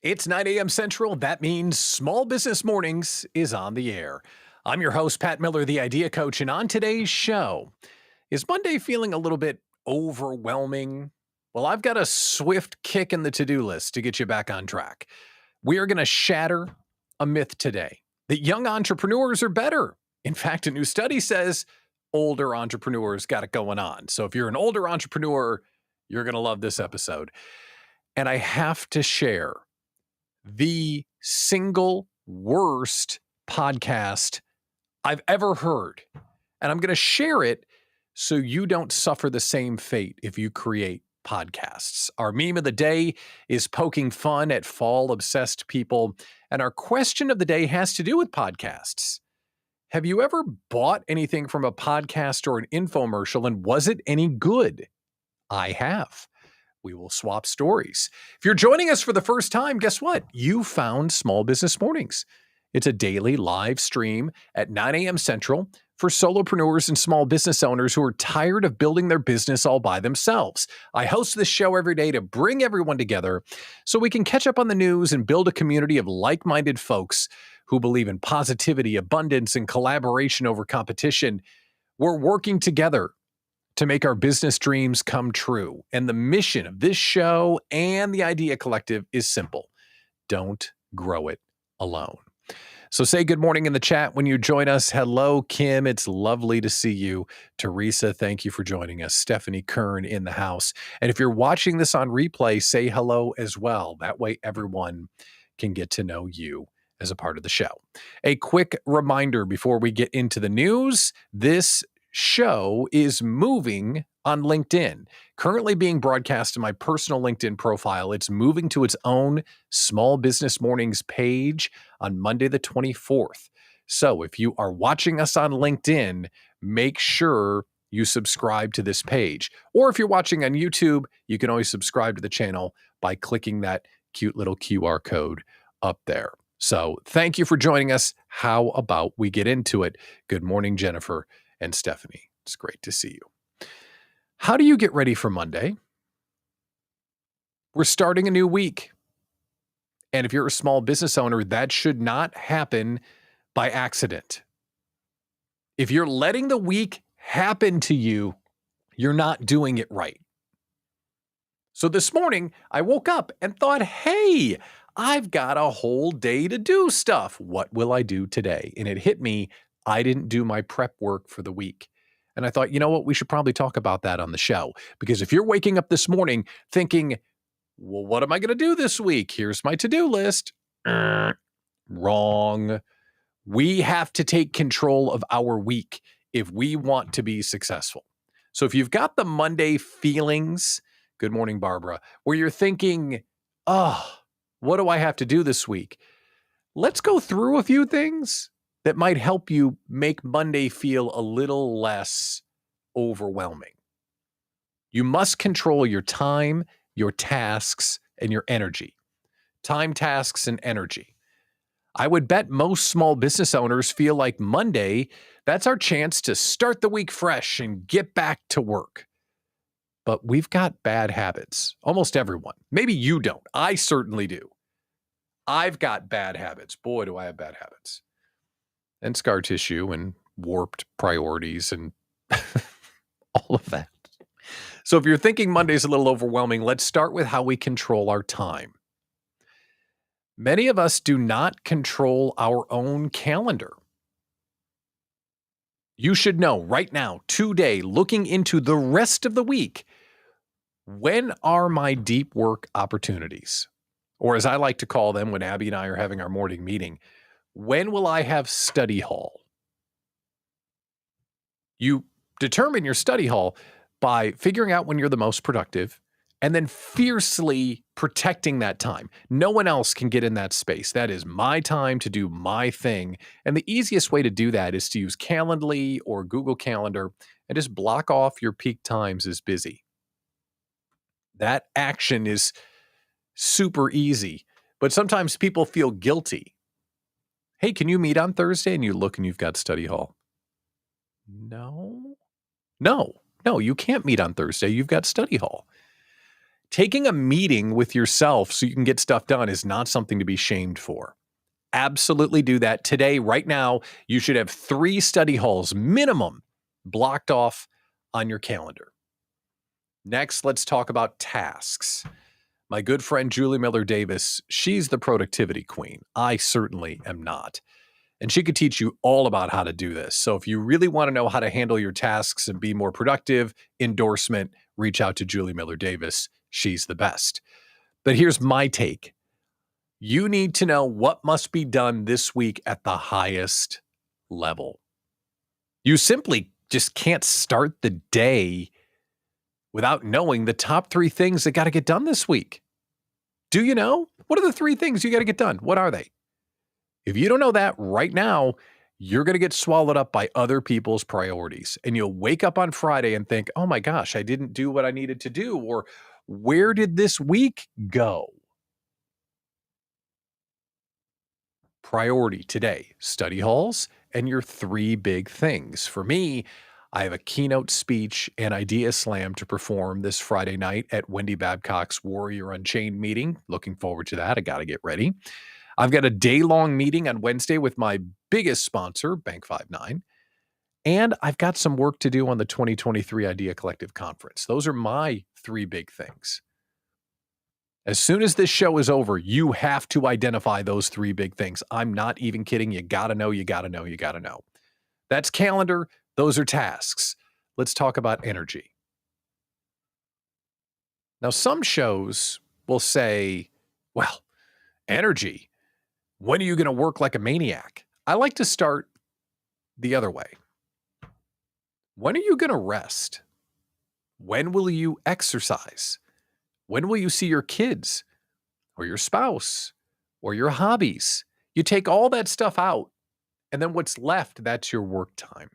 It's 9 a.m. Central. That means Small Business Mornings is on the air. I'm your host, Pat Miller, the Idea Coach, and on today's show, is Monday feeling a little bit overwhelming? Well, I've got a swift kick in the to-do list to get you back on track. We are going to shatter a myth today that young entrepreneurs are better. In fact, a new study says older entrepreneurs got it going on. So if you're an older entrepreneur, you're going to love this episode. And I have to share the single worst podcast I've ever heard. And I'm going to share it so you don't suffer the same fate if you create podcasts. Our meme of the day is poking fun at fall-obsessed people. And our question of the day has to do with podcasts. Have you ever bought anything from a podcast or an infomercial, and was it any good? I have. We will swap stories. If you're joining us for the first time, guess what? You found Small Business Mornings. It's a daily live stream at 9 a.m. Central for solopreneurs and small business owners who are tired of building their business all by themselves. I host this show every day to bring everyone together so we can catch up on the news and build a community of like-minded folks who believe in positivity, abundance, and collaboration over competition. We're working together to make our business dreams come true. And the mission of this show and the Idea Collective is simple. Don't grow it alone. So say good morning in the chat when you join us. Hello, Kim. It's lovely to see you. Teresa, thank you for joining us. Stephanie Kern in the house. And if you're watching this on replay, say hello as well. That way everyone can get to know you as a part of the show. A quick reminder before we get into the news, this show is moving on LinkedIn. Currently being broadcast in my personal LinkedIn profile. It's moving to its own Small Business Mornings page on Monday the 24th. So if you are watching us on LinkedIn, make sure you subscribe to this page. Or if you're watching on YouTube, you can always subscribe to the channel by clicking that cute little QR code up there. So thank you for joining us. How about we get into it? Good morning, Jennifer and Stephanie. It's great to see you. How do you get ready for Monday? We're starting a new week. And if you're a small business owner, that should not happen by accident. If you're letting the week happen to you, you're not doing it right. So this morning, I woke up and thought, hey, I've got a whole day to do stuff. What will I do today? And it hit me, I didn't do my prep work for the week. And I thought, you know what? We should probably talk about that on the show. Because if you're waking up this morning thinking, well, what am I going to do this week? Here's my to-do list. Wrong. We have to take control of our week if we want to be successful. So if you've got the Monday feelings, good morning, Barbara, where you're thinking, oh, what do I have to do this week? Let's go through a few things that might help you make Monday feel a little less overwhelming. You must control your time, your tasks, and your energy. Time, tasks, and energy. I would bet most small business owners feel like Monday, that's our chance to start the week fresh and get back to work. But we've got bad habits. Almost everyone. Maybe you don't. I certainly do. I've got bad habits. Boy, do I have bad habits. And scar tissue and warped priorities and all of that. So if you're thinking Monday's a little overwhelming, let's start with how we control our time. Many of us do not control our own calendar. You should know right now, today, looking into the rest of the week, when are my deep work opportunities? Or as I like to call them when Abby and I are having our morning meeting, when will I have study hall? You determine your study hall by figuring out when you're the most productive and then fiercely protecting that time. No one else can get in that space. That is my time to do my thing. And the easiest way to do that is to use Calendly or Google Calendar and just block off your peak times as busy. That action is super easy, but sometimes people feel guilty. Hey, can you meet on Thursday? And you look and you've got study hall. No, you can't meet on Thursday. You've got study hall. Taking a meeting with yourself so you can get stuff done is not something to be shamed for. Absolutely do that today. Right now, you should have 3 study halls minimum blocked off on your calendar. Next, let's talk about tasks. My good friend Julie Miller Davis, she's the productivity queen. I certainly am not. And she could teach you all about how to do this. So if you really want to know how to handle your tasks and be more productive, endorsement, reach out to Julie Miller Davis. She's the best. But here's my take. You need to know what must be done this week at the highest level. You simply just can't start the day without knowing the top 3 things that got to get done this week. Do you know? What are the 3 things you got to get done? What are they? If you don't know that right now, you're going to get swallowed up by other people's priorities. And you'll wake up on Friday and think, oh my gosh, I didn't do what I needed to do. Or where did this week go? Priority today, study halls and your 3 big things. For me, I have a keynote speech and idea slam to perform this Friday night at Wendy Babcock's Warrior Unchained meeting. Looking forward to that. I got to get ready. I've got a day-long meeting on Wednesday with my biggest sponsor, Bank 59. And I've got some work to do on the 2023 Idea Collective Conference. Those are my 3 big things. As soon as this show is over, you have to identify those 3 big things. I'm not even kidding. You got to know, you got to know, you got to know. That's calendar. Those are tasks. Let's talk about energy. Now, some shows will say, well, energy, when are you going to work like a maniac? I like to start the other way. When are you going to rest? When will you exercise? When will you see your kids or your spouse or your hobbies? You take all that stuff out, and then what's left, that's your work time.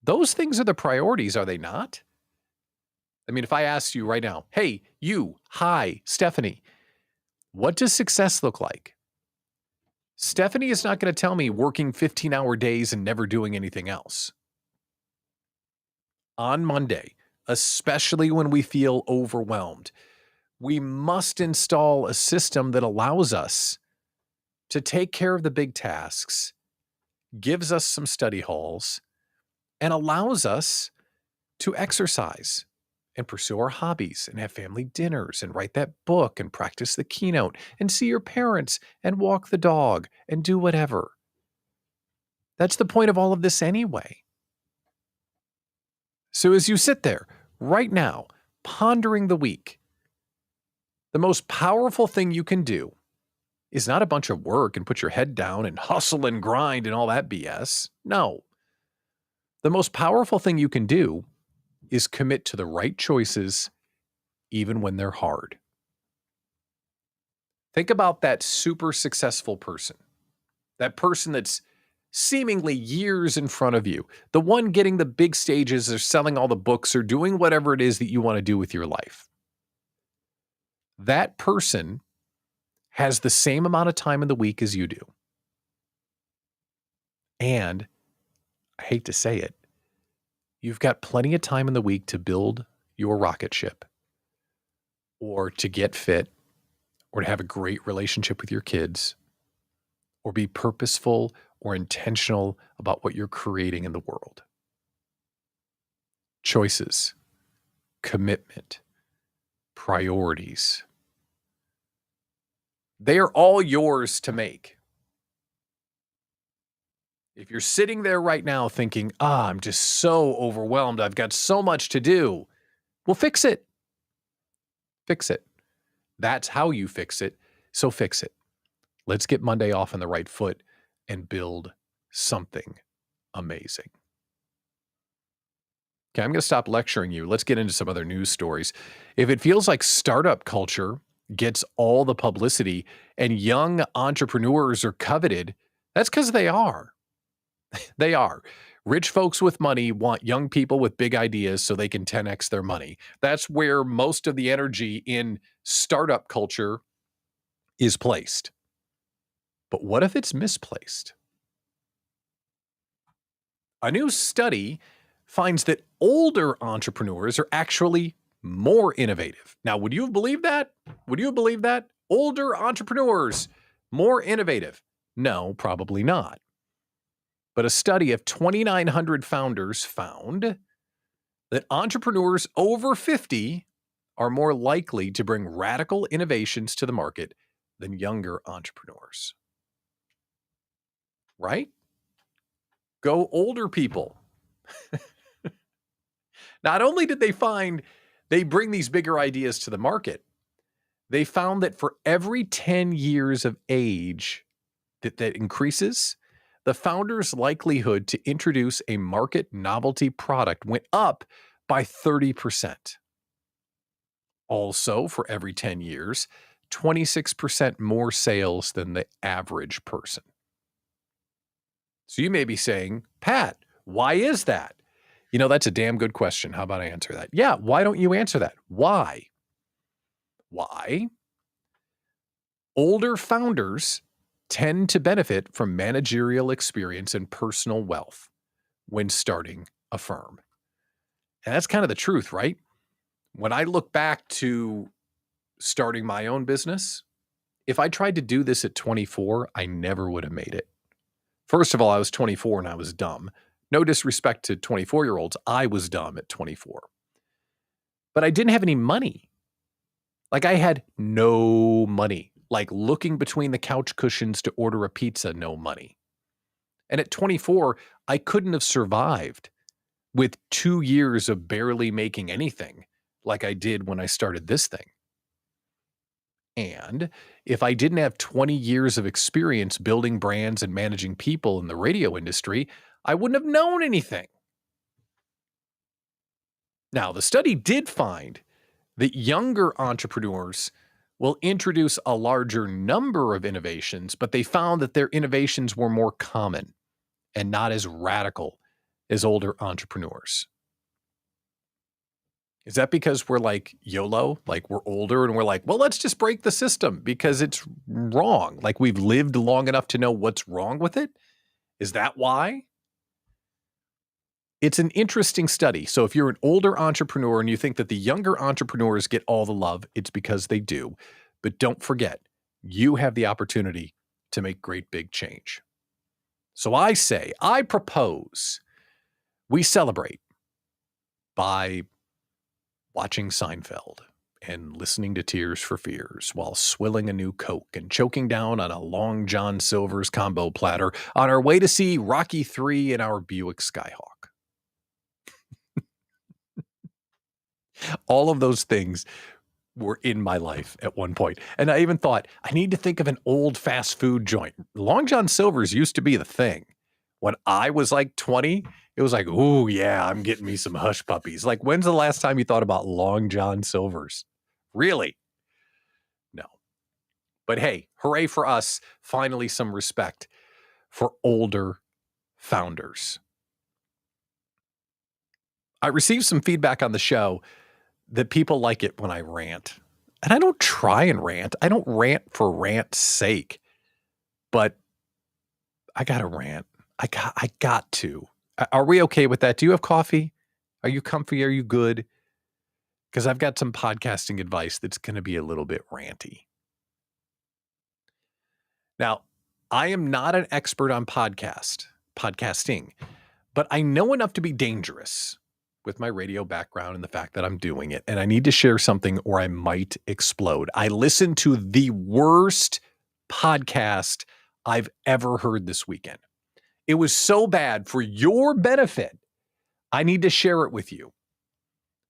Those things are the priorities, are they not? I mean, if I asked you right now, hey, hi, Stephanie, what does success look like? Stephanie is not going to tell me working 15-hour days and never doing anything else. On Monday, especially when we feel overwhelmed, we must install a system that allows us to take care of the big tasks, gives us some study halls, and allows us to exercise and pursue our hobbies and have family dinners and write that book and practice the keynote and see your parents and walk the dog and do whatever. That's the point of all of this anyway. So as you sit there right now, pondering the week, the most powerful thing you can do is not a bunch of work and put your head down and hustle and grind and all that BS. No. The most powerful thing you can do is commit to the right choices, even when they're hard. Think about that super successful person, that person that's seemingly years in front of you, the one getting the big stages or selling all the books or doing whatever it is that you want to do with your life. That person has the same amount of time in the week as you do. And I hate to say it, you've got plenty of time in the week to build your rocket ship or to get fit or to have a great relationship with your kids or be purposeful or intentional about what you're creating in the world. Choices, commitment, priorities. They are all yours to make. If you're sitting there right now thinking, I'm just so overwhelmed, I've got so much to do, well, fix it. Fix it. That's how you fix it. So fix it. Let's get Monday off on the right foot and build something amazing. Okay, I'm going to stop lecturing you. Let's get into some other news stories. If it feels like startup culture gets all the publicity and young entrepreneurs are coveted, that's because they are. They are. Rich folks with money want young people with big ideas so they can 10x their money. That's where most of the energy in startup culture is placed. But what if it's misplaced? A new study finds that older entrepreneurs are actually more innovative. Now, would you have believed that? Would you have believed that? Older entrepreneurs, more innovative? No, probably not. But a study of 2,900 founders found that entrepreneurs over 50 are more likely to bring radical innovations to the market than younger entrepreneurs. Right? Go older people. Not only did they find they bring these bigger ideas to the market, they found that for every 10 years of age that increases, the founder's likelihood to introduce a market novelty product went up by 30%. Also, for every 10 years, 26% more sales than the average person. So you may be saying, Pat, why is that? You know, that's a damn good question. How about I answer that? Yeah, why don't you answer that? Why? Why? Older founders tend to benefit from managerial experience and personal wealth when starting a firm. And that's kind of the truth, right? When I look back to starting my own business, if I tried to do this at 24, I never would have made it. First of all, I was 24 and I was dumb. No disrespect to 24-year-olds. I was dumb at 24. But I didn't have any money. Like I had no money. Like looking between the couch cushions to order a pizza, no money. And at 24, I couldn't have survived with 2 years of barely making anything like I did when I started this thing. And if I didn't have 20 years of experience building brands and managing people in the radio industry, I wouldn't have known anything. Now, the study did find that younger entrepreneurs will introduce a larger number of innovations, but they found that their innovations were more common and not as radical as older entrepreneurs. Is that because we're like YOLO, like we're older and we're like, well, let's just break the system because it's wrong. Like we've lived long enough to know what's wrong with it? Is that why? It's an interesting study. So if you're an older entrepreneur and you think that the younger entrepreneurs get all the love, it's because they do. But don't forget, you have the opportunity to make great big change. So I propose we celebrate by watching Seinfeld and listening to Tears for Fears while swilling a new Coke and choking down on a Long John Silver's combo platter on our way to see Rocky III in our Buick Skyhawk. All of those things were in my life at one point. And I even thought, I need to think of an old fast food joint. Long John Silver's used to be the thing. When I was like 20, it was like, oh yeah, I'm getting me some hush puppies. Like, when's the last time you thought about Long John Silver's? Really? No. But hey, hooray for us. Finally, some respect for older founders. I received some feedback on the show that people like it when I rant. And I don't try and rant. I don't rant for rant's sake. But I got to rant. I got to. Are we okay with that? Do you have coffee? Are you comfy? Are you good? Because I've got some podcasting advice that's going to be a little bit ranty. Now, I am not an expert on podcasting, but I know enough to be dangerous with my radio background and the fact that I'm doing it. And I need to share something or I might explode. I listened to the worst podcast I've ever heard this weekend. It was so bad. For your benefit, I need to share it with you.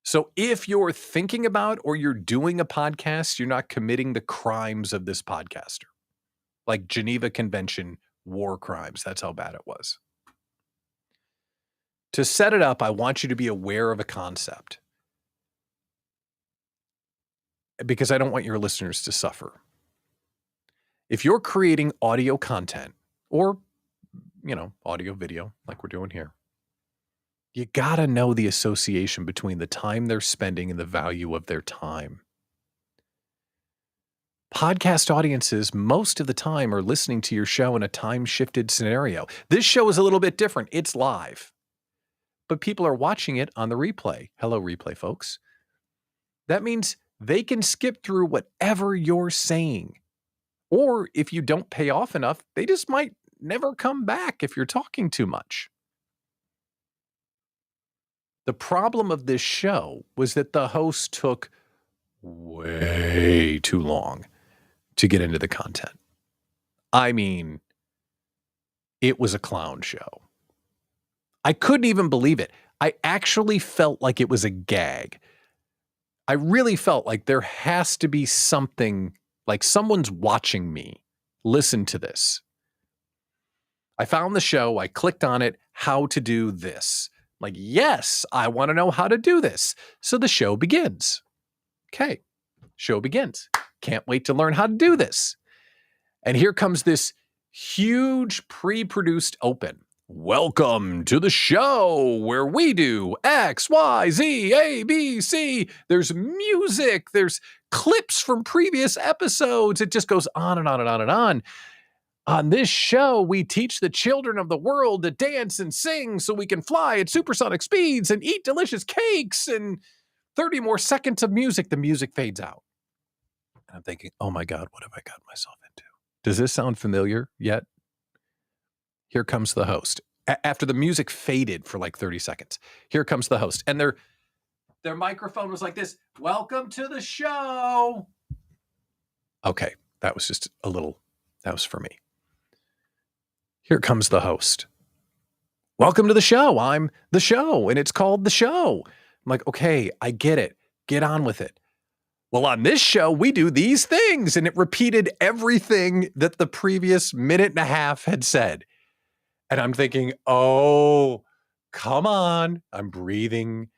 So if you're thinking about or you're doing a podcast, you're not committing the crimes of this podcaster. Like Geneva Convention war crimes. That's how bad it was. To set it up, I want you to be aware of a concept because I don't want your listeners to suffer. If you're creating audio content or, audio, video like we're doing here, you got to know the association between the time they're spending and the value of their time. Podcast audiences, most of the time, are listening to your show in a time-shifted scenario. This show is a little bit different. It's live. But people are watching it on the replay. Hello, replay folks. That means they can skip through whatever you're saying. Or if you don't pay off enough, they just might never come back if you're talking too much. The problem of this show was that the host took way too long to get into the content. I mean, it was a clown show. I couldn't even believe it. I actually felt like it was a gag. I really felt like there has to be something, like someone's watching me. Listen to this. I found the show. I clicked on it. How to do this. Like, yes, I want to know how to do this. So the show begins. Okay, show begins. Can't wait to learn how to do this. And here comes this huge pre-produced open. Welcome to the show where we do X, Y, Z, A, B, C. There's music. There's clips from previous episodes. It just goes on and on and on and on. On this show, we teach the children of the world to dance and sing so we can fly at supersonic speeds and eat delicious cakes. And 30 more seconds of music, the music fades out. And I'm thinking, oh my God, what have I gotten myself into? Does this sound familiar yet? Here comes the host. After the music faded for like 30 seconds, here comes the host. And their microphone was like this. Welcome to the show. Okay, that was just a little, that was for me. Here comes the host. Welcome to the show. I'm the show, and it's called The Show. I'm like, okay, I get it. Get on with it. Well, on this show, we do these things. And it repeated everything that the previous minute and a half had said. And I'm thinking, oh, come on. I'm breathing.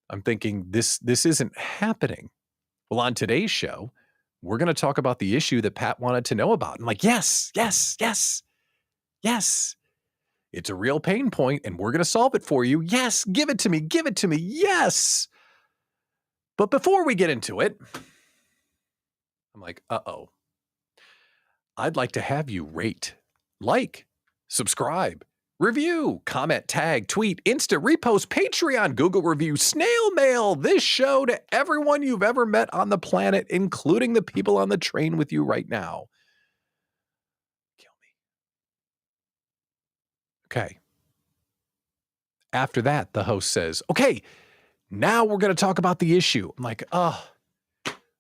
I'm thinking, this isn't happening. Well, on today's show, we're going to talk about the issue that Pat wanted to know about. I'm like, yes. It's a real pain point, and we're going to solve it for you. Yes, give it to me. Yes. But before we get into it, I'm like, uh-oh. I'd like to have you rate, like, subscribe, review, comment, tag, tweet, Insta, repost, Patreon, Google review, snail mail this show to everyone you've ever met on the planet, including the people on the train with you right now. Kill me. Okay. After that, the host says, okay, now we're going to talk about the issue. I'm like,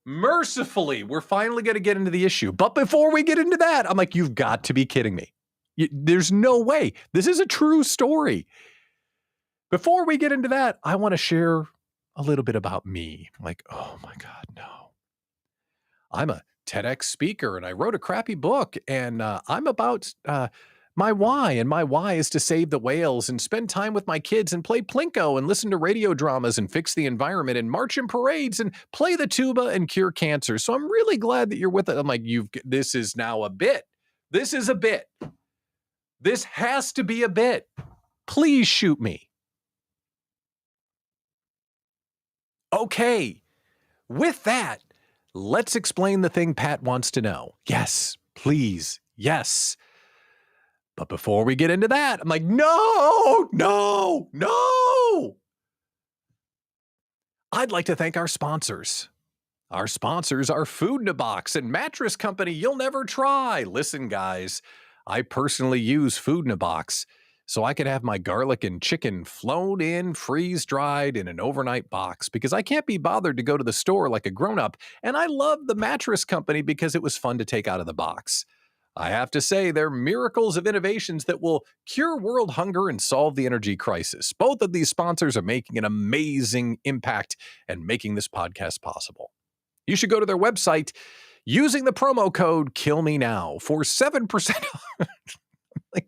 mercifully, we're finally going to get into the issue. But before we get into that, I'm like, you've got to be kidding me. There's no way. This is a true story. Before we get into that, I want to share a little bit about me. I'm like, oh my God, no. I'm a TEDx speaker and I wrote a crappy book and I'm about my why. And my why is to save the whales and spend time with my kids and play Plinko and listen to radio dramas and fix the environment and march in parades and play the tuba and cure cancer. So I'm really glad that you're with it. I'm like, this is now a bit. This is a bit. This has to be a bit. Please shoot me. Okay. With that, let's explain the thing Pat wants to know. Yes, please. Yes. But before we get into that, I'm like, no. I'd like to thank our sponsors. Our sponsors are Food in a Box and mattress company you'll never try. Listen, guys, I personally use Food in a Box so I can have my garlic and chicken flown in, freeze-dried in an overnight box because I can't be bothered to go to the store like a grown-up, and I love the mattress company because it was fun to take out of the box. I have to say, they're miracles of innovations that will cure world hunger and solve the energy crisis. Both of these sponsors are making an amazing impact and making this podcast possible. You should go to their website using the promo code KILLMENOW for 7% off. Like,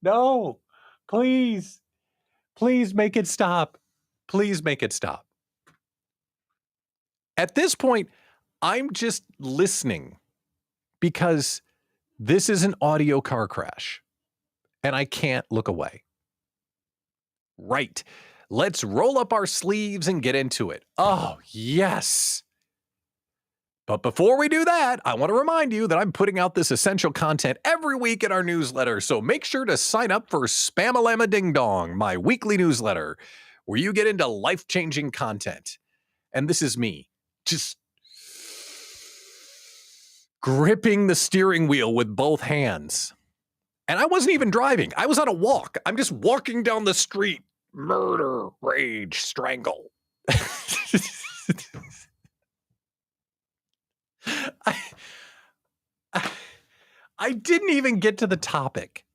no, please make it stop. Please make it stop. At this point, I'm just listening because this is an audio car crash and I can't look away. Right. Let's roll up our sleeves and get into it. Oh, yes. But before we do that, I want to remind you that I'm putting out this essential content every week in our newsletter, so make sure to sign up for Spam-a-Llama Ding Dong, my weekly newsletter, where you get into life-changing content. And this is me, just gripping the steering wheel with both hands. And I wasn't even driving. I was on a walk. I'm just walking down the street. Murder, rage, strangle. I didn't even get to the topic.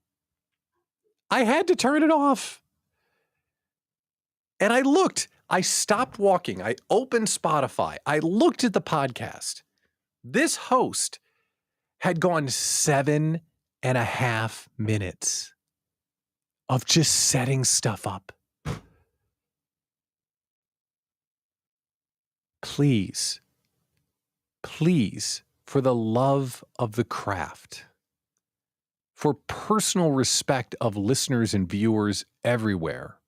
I had to turn it off. And I stopped walking. I opened Spotify. I looked at the podcast. This host had gone 7.5 minutes of just setting stuff up. Please, for the love of the craft, for personal respect of listeners and viewers everywhere,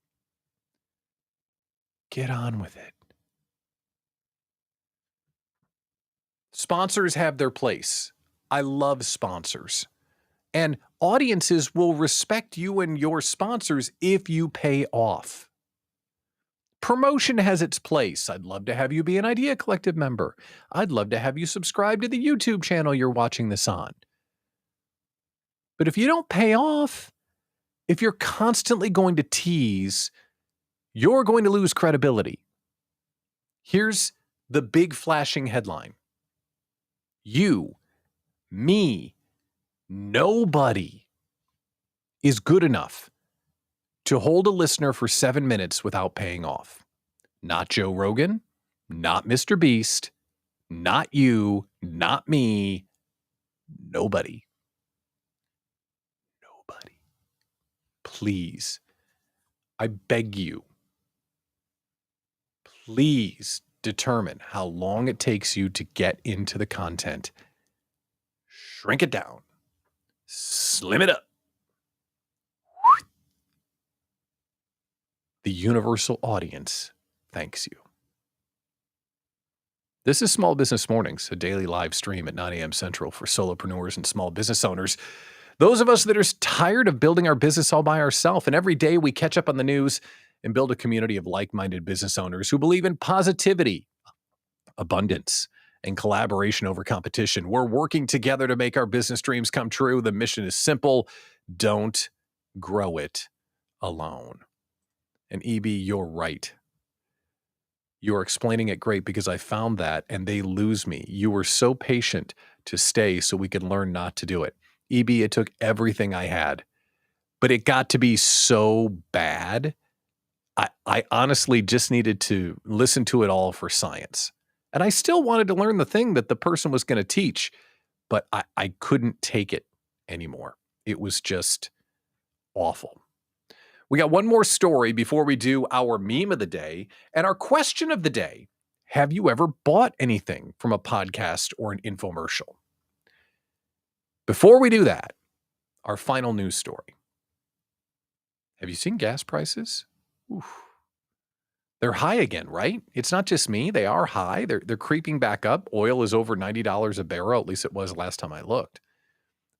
get on with it. Sponsors have their place. I love sponsors. And audiences will respect you and your sponsors if you pay off. Promotion has its place. I'd love to have you be an Idea Collective member. I'd love to have you subscribe to the YouTube channel you're watching this on. But if you don't pay off, if you're constantly going to tease, you're going to lose credibility. Here's the big flashing headline. You, me, nobody is good enough to hold a listener for 7 minutes without paying off. Not Joe Rogan, not Mr. Beast, not you, not me, nobody. Nobody. Please, I beg you, please determine how long it takes you to get into the content. Shrink it down. Slim it up. The universal audience thanks you. This is Small Business Mornings, a daily live stream at 9 a.m. Central for solopreneurs and small business owners. Those of us that are tired of building our business all by ourselves, and every day we catch up on the news and build a community of like-minded business owners who believe in positivity, abundance, and collaboration over competition. We're working together to make our business dreams come true. The mission is simple. Don't grow it alone. And EB, you're right. You're explaining it great because I found that and they lose me. You were so patient to stay so we could learn not to do it. EB, it took everything I had, but it got to be so bad. I honestly just needed to listen to it all for science. And I still wanted to learn the thing that the person was going to teach, but I couldn't take it anymore. It was just awful. We got one more story before we do our meme of the day and our question of the day. Have you ever bought anything from a podcast or an infomercial? Before we do that, our final news story. Have you seen gas prices? Oof. They're high again, right? It's not just me. They are high. They're creeping back up. Oil is over $90 a barrel. At least it was last time I looked.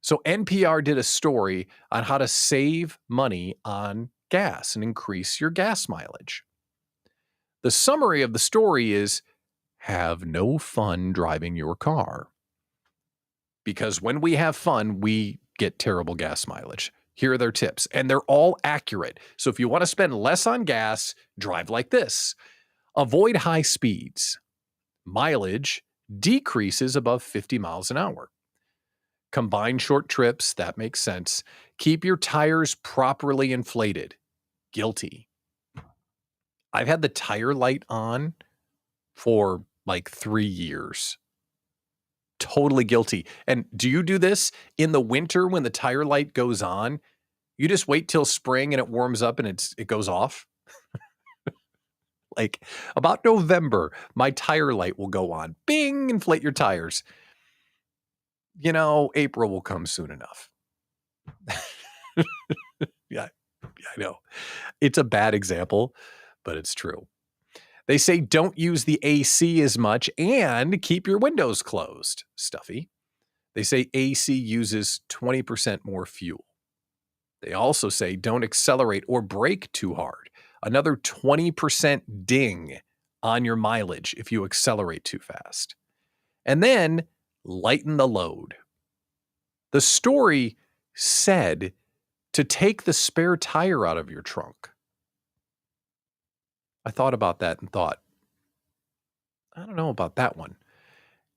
So NPR did a story on how to save money on gas and increase your gas mileage. The summary of the story is, have no fun driving your car. Because when we have fun, we get terrible gas mileage. Here are their tips, and they're all accurate. So if you want to spend less on gas, drive like this. Avoid high speeds. Mileage decreases above 50 miles an hour. Combine short trips, that makes sense. Keep your tires properly inflated. Guilty. I've had the tire light on for like 3 years. Totally guilty. And do you do this in the winter when the tire light goes on? You just wait till spring and it warms up and it goes off. Like about November, my tire light will go on. Bing, inflate your tires. You know, April will come soon enough. Yeah, I know. It's a bad example, but it's true. They say don't use the AC as much and keep your windows closed. Stuffy. They say AC uses 20% more fuel. They also say don't accelerate or brake too hard. Another 20% ding on your mileage if you accelerate too fast. And then lighten the load. The story said to take the spare tire out of your trunk. I thought about that and thought, I don't know about that one.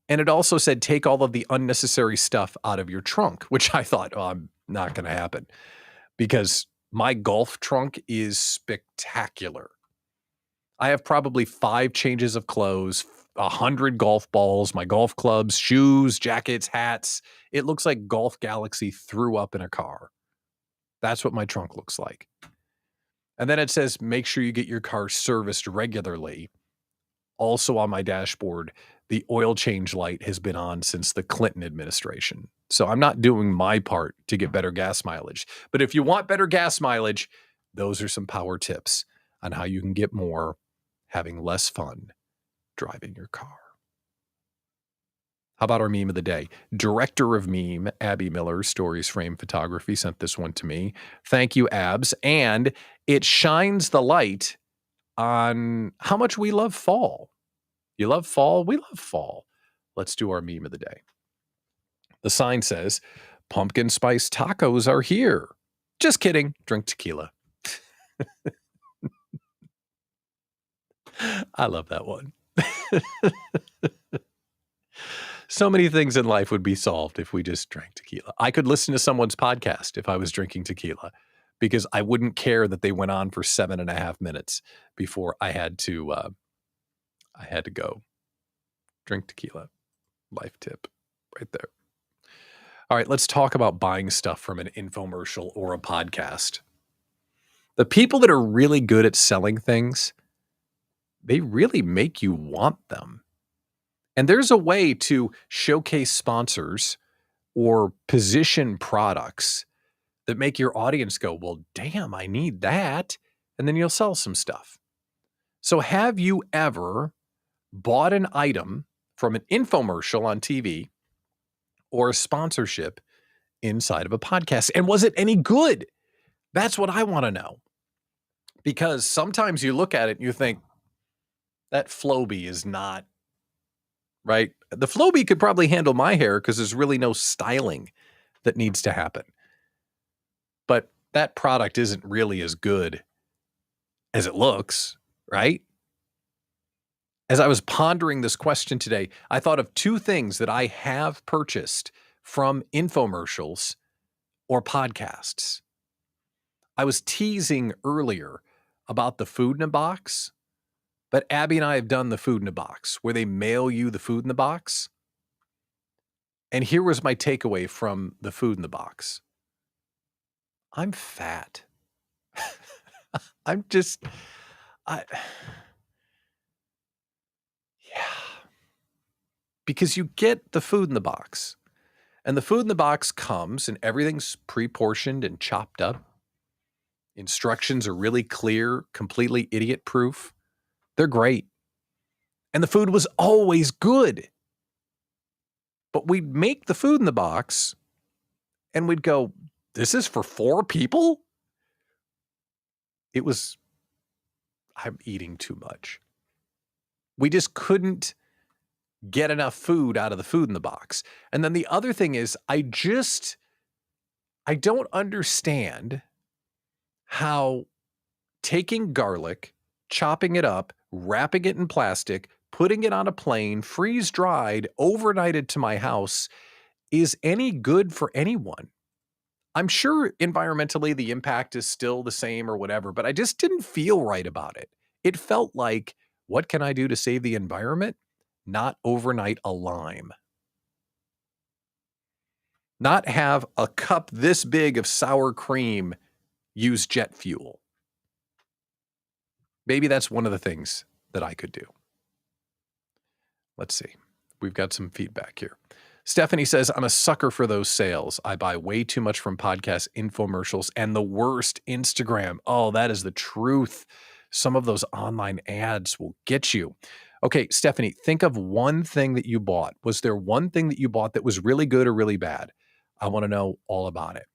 And it also said take all of the unnecessary stuff out of your trunk, which I thought, oh, I'm not going to happen because my golf trunk is spectacular. I have probably 5 changes of clothes, 100 golf balls, my golf clubs, shoes, jackets, hats. It looks like Golf Galaxy threw up in a car. That's what my trunk looks like. And then it says, make sure you get your car serviced regularly. Also on my dashboard, the oil change light has been on since the Clinton administration. So I'm not doing my part to get better gas mileage. But if you want better gas mileage, those are some power tips on how you can get more having less fun driving your car. How about our meme of the day? Director of meme, Abby Miller, Stories Frame Photography, sent this one to me. Thank you, Abs. And it shines the light on how much we love fall. You love fall? We love fall. Let's do our meme of the day. The sign says, pumpkin spice tacos are here. Just kidding. Drink tequila. I love that one. So many things in life would be solved if we just drank tequila. I could listen to someone's podcast if I was drinking tequila because I wouldn't care that they went on for 7.5 minutes before I had to go. Drink tequila. Life tip right there. All right, let's talk about buying stuff from an infomercial or a podcast. The people that are really good at selling things, they really make you want them. And there's a way to showcase sponsors or position products that make your audience go, well, damn, I need that. And then you'll sell some stuff. So have you ever bought an item from an infomercial on TV or a sponsorship inside of a podcast? And was it any good? That's what I want to know. Because sometimes you look at it and you think, that Flowbee is not right. The Flowbee could probably handle my hair because there's really no styling that needs to happen. But that product isn't really as good as it looks, right? As I was pondering this question today, I thought of 2 things that I have purchased from infomercials or podcasts. I was teasing earlier about the food in a box, but Abby and I have done the food in a box where they mail you the food in the box. And here was my takeaway from the food in the box. I'm fat. Yeah. Because you get the food in the box. And the food in the box comes and everything's pre-portioned and chopped up. Instructions are really clear, completely idiot-proof. They're great. And the food was always good. But we'd make the food in the box and we'd go, this is for 4 people? I'm eating too much. We just couldn't get enough food out of the food in the box. And then the other thing is, I don't understand how taking garlic, chopping it up, wrapping it in plastic, putting it on a plane, freeze-dried, overnighted to my house is any good for anyone. I'm sure environmentally the impact is still the same or whatever, but I just didn't feel right about it. It felt like, what can I do to save the environment? Not overnight a lime. Not have a cup this big of sour cream use jet fuel. Maybe that's one of the things that I could do. Let's see. We've got some feedback here. Stephanie says, I'm a sucker for those sales. I buy way too much from podcast infomercials and the worst Instagram. Oh, that is the truth. Some of those online ads will get you. Okay, Stephanie, think of one thing that you bought. Was there one thing that you bought that was really good or really bad? I want to know all about it.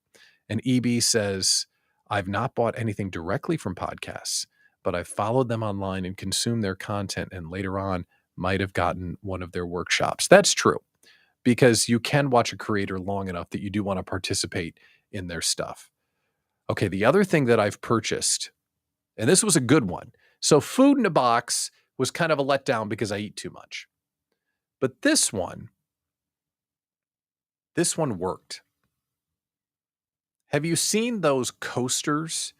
And EB says, I've not bought anything directly from podcasts, but I followed them online and consumed their content, and later on might have gotten one of their workshops. That's true, because you can watch a creator long enough that you do want to participate in their stuff. Okay, the other thing that I've purchased, and this was a good one. So food in a box was kind of a letdown because I eat too much. But this one worked. Have you seen those coasters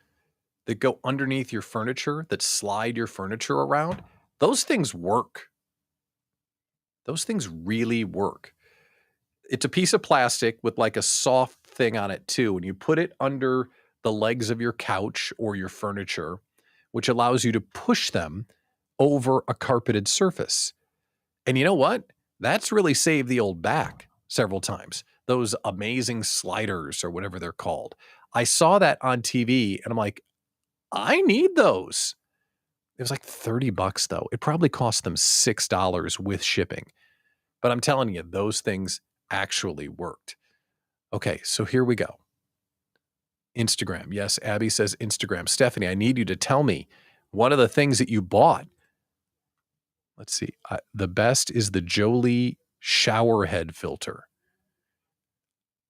that go underneath your furniture, that slide your furniture around? Those things work. Those things really work. It's a piece of plastic with like a soft thing on it too, and you put it under the legs of your couch or your furniture, which allows you to push them over a carpeted surface. And you know what? That's really saved the old back several times. Those amazing sliders or whatever they're called. I saw that on TV and I'm like, I need those. It was like $30 though. It probably cost them $6 with shipping. But I'm telling you, those things actually worked. Okay, so here we go. Instagram. Yes, Abby says Instagram. Stephanie, I need you to tell me one of the things that you bought. Let's see. The best is the Jolie shower head filter.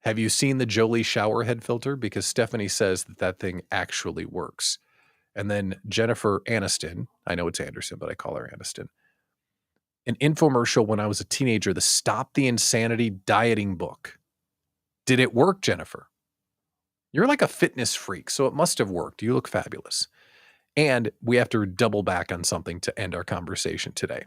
Have you seen the Jolie shower head filter? Because Stephanie says that thing actually works. And then Jennifer Aniston, I know it's Anderson, but I call her Aniston. An infomercial when I was a teenager, the Stop the Insanity dieting book. Did it work, Jennifer? You're like a fitness freak, so it must have worked. You look fabulous. And we have to double back on something to end our conversation today.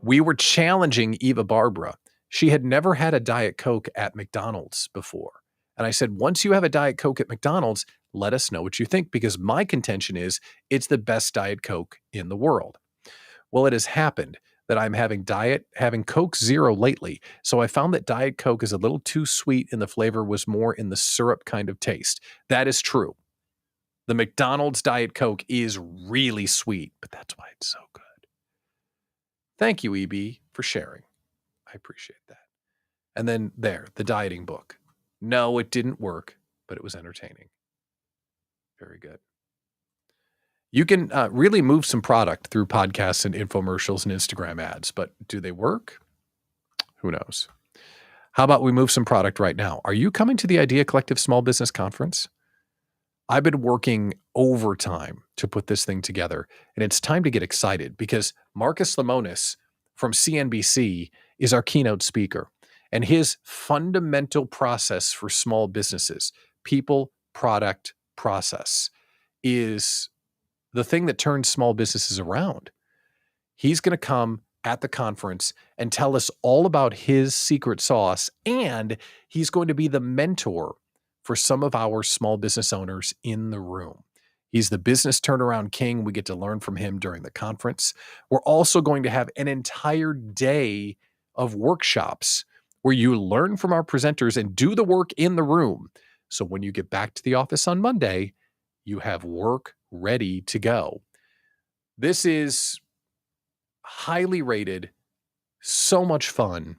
We were challenging Eva Barbara. She had never had a Diet Coke at McDonald's before. And I said, once you have a Diet Coke at McDonald's, let us know what you think, because my contention is it's the best Diet Coke in the world. Well, it has happened that I'm having Coke Zero lately. So I found that Diet Coke is a little too sweet and the flavor was more in the syrup kind of taste. That is true. The McDonald's Diet Coke is really sweet, but that's why it's so good. Thank you, EB, for sharing. I appreciate that. And then the dieting book. No, it didn't work, but it was entertaining. Very good. You can really move some product through podcasts and infomercials and Instagram ads, but do they work? Who knows? How about we move some product right now? Are you coming to the Idea Collective Small Business Conference? I've been working overtime to put this thing together, and it's time to get excited because Marcus Lemonis from CNBC is our keynote speaker, and his fundamental process for small businesses, people, product, process, is the thing that turns small businesses around. He's going to come at the conference and tell us all about his secret sauce, and he's going to be the mentor for some of our small business owners in the room. He's the business turnaround king. We get to learn from him during the conference. We're also going to have an entire day of workshops where you learn from our presenters and do the work in the room. So when you get back to the office on Monday, you have work ready to go. This is highly rated, so much fun.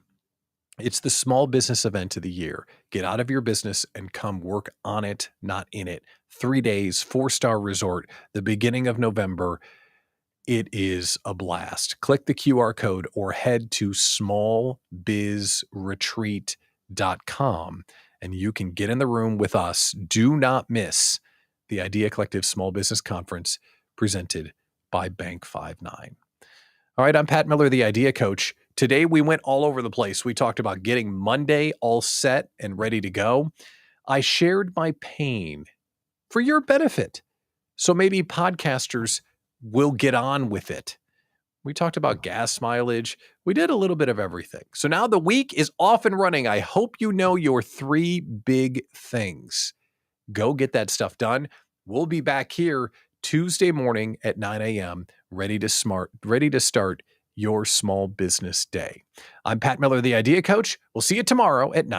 It's the small business event of the year. Get out of your business and come work on it, not in it. 3 days, 4-star resort, the beginning of November. It is a blast. Click the QR code or head to smallbizretreat.com and you can get in the room with us. Do not miss the Idea Collective Small Business Conference presented by Bank 59. All right, I'm Pat Miller, the Idea Coach. Today, we went all over the place. We talked about getting Monday all set and ready to go. I shared my pain for your benefit. So maybe podcasters will get on with it. We talked about gas mileage. We did a little bit of everything. So now the week is off and running. I hope you know your 3 big things. Go get that stuff done. We'll be back here Tuesday morning at 9 a.m. ready to start your small business day. I'm Pat Miller, the Idea Coach. We'll see you tomorrow at 9 a.m.